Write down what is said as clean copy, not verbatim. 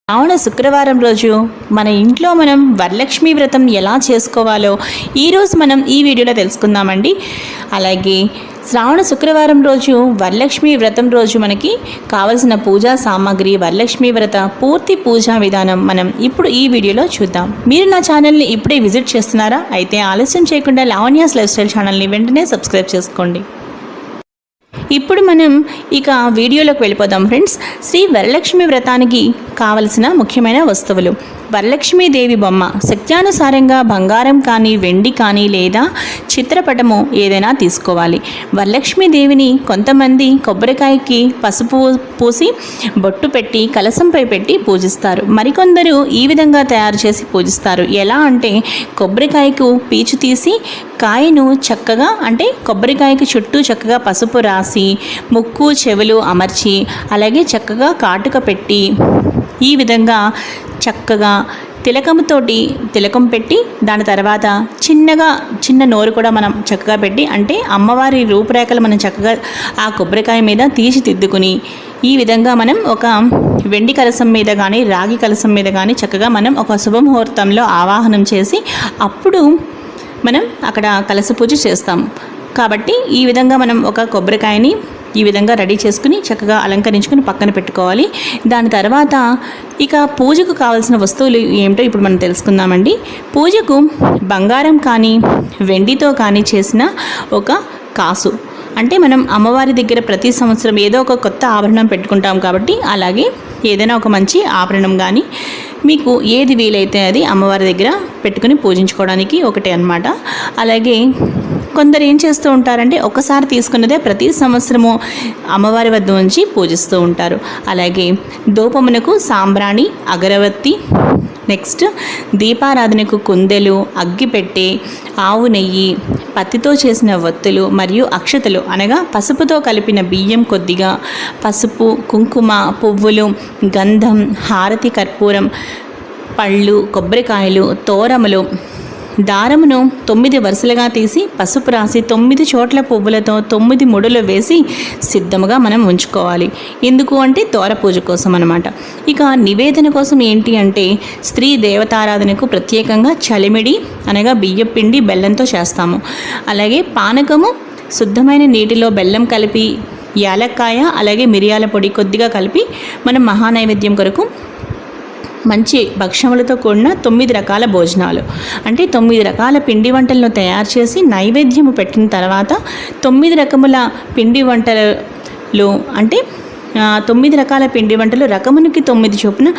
శ్రావణ శుక్రవారం రోజు మన ఇంట్లో మనం వరలక్ష్మి వ్రతం ఎలా చేసుకోవాలో ఈరోజు మనం ఈ వీడియోలో తెలుసుకుందామండి. అలాగే శ్రావణ శుక్రవారం రోజు వరలక్ష్మి వ్రతం రోజు మనకి కావలసిన పూజా సామాగ్రి, వరలక్ష్మి వ్రత పూర్తి పూజా విధానం మనం ఇప్పుడు ఈ వీడియోలో చూద్దాం. మీరు నా ఛానల్ని ఇప్పుడే విజిట్ చేస్తున్నారా? అయితే ఆలస్యం చేయకుండా లావణ్యాస్ లైఫ్ స్టైల్ ఛానల్ని వెంటనే సబ్స్క్రైబ్ చేసుకోండి. ఇప్పుడు మనం ఇక వీడియోలోకి వెళ్ళిపోదాం ఫ్రెండ్స్. శ్రీ వరలక్ష్మి వ్రతానికి కావలసిన ముఖ్యమైన వస్తువులు: వరలక్ష్మీదేవి బొమ్మ, శక్త్యానుసారంగా బంగారం కానీ వెండి కానీ లేదా చిత్రపటము ఏదైనా తీసుకోవాలి. వరలక్ష్మీదేవిని కొంతమంది కొబ్బరికాయకి పసుపు పూసి బొట్టు పెట్టి కలశంపై పెట్టి పూజిస్తారు. మరికొందరు ఈ విధంగా తయారు చేసి పూజిస్తారు. ఎలా అంటే కొబ్బరికాయకు పీచు తీసి కాయను చక్కగా కొబ్బరికాయకి చుట్టూ చక్కగా పసుపు రాసి ముక్కు చెవులు అమర్చి అలాగే చక్కగా కాటుక పెట్టి ఈ విధంగా చక్కగా తిలకం పెట్టి దాని తర్వాత చిన్న నోరు కూడా మనం చక్కగా పెట్టి అమ్మవారి రూపురేఖలు మనం చక్కగా ఆ కొబ్బరికాయ మీద తీర్చిదిద్దుకుని ఈ విధంగా మనం ఒక వెండి కలశం మీద కానీ రాగి కలశం మీద కానీ చక్కగా మనం ఒక శుభముహూర్తంలో ఆవాహనం చేసి అప్పుడు మనం అక్కడ కలశ పూజ చేస్తాం. కాబట్టి ఈ విధంగా మనం ఒక కొబ్బరికాయని ఈ విధంగా రెడీ చేసుకుని చక్కగా అలంకరించుకుని పక్కన పెట్టుకోవాలి. దాని తర్వాత ఇక పూజకు కావాల్సిన వస్తువులు ఏమిటో ఇప్పుడు మనం తెలుసుకుందామండి. పూజకు బంగారం కానీ వెండితో కానీ చేసిన ఒక కాసు, మనం అమ్మవారి దగ్గర ప్రతి సంవత్సరం ఏదో ఒక కొత్త ఆభరణం పెట్టుకుంటాం కాబట్టి అలాగే ఏదైనా ఒక మంచి ఆభరణం కానీ మీకు ఏది వీలైతే అది అమ్మవారి దగ్గర పెట్టుకుని పూజించుకోవడానికి ఒకటే అన్నమాట. అలాగే కొందరు ఏం చేస్తూ ఉంటారంటే ఒకసారి తీసుకున్నదే ప్రతి సంవత్సరము అమ్మవారి వద్ద ఉంచి పూజిస్తూ ఉంటారు. అలాగే ధూపమునకు సాంబ్రాణి, అగరవత్తి, నెక్స్ట్ దీపారాధనకు కుందెలు, అగ్గిపెట్టె, ఆవు నెయ్యి, పత్తితో చేసిన ఒత్తులు మరియు అక్షతలు అనగా పసుపుతో కలిపిన బియ్యం కొద్దిగా, పసుపు, కుంకుమ, పువ్వులు, గంధం, హారతి, కర్పూరం, పళ్ళు, కొబ్బరికాయలు, తోరములు, దారమును 9 వరుసలుగా తీసి పసుపు రాసి 9 చోట్ల పువ్వులతో 9 ముడులు వేసి సిద్ధముగా మనం ఉంచుకోవాలి. ఎందుకు అంటే తోర పూజ కోసం అన్నమాట. ఇక నివేదన కోసం ఏంటి అంటే స్త్రీ దేవతారాధనకు ప్రత్యేకంగా చలిమిడి అనగా బియ్యం పిండి బెల్లంతో చేస్తాము. అలాగే పానకము శుద్ధమైన నీటిలో బెల్లం కలిపి యాలక్కాయ అలాగే మిరియాల పొడి కొద్దిగా కలిపి మనం మహానైవేద్యం కొరకు మంచి భక్షములతో కూడిన 9 రకాల భోజనాలు 9 రకాల పిండి వంటలను తయారు చేసి నైవేద్యము పెట్టిన తర్వాత 9 రకముల పిండి వంటలు 9 రకాల పిండి వంటలు రకమునికి 9 చొప్పున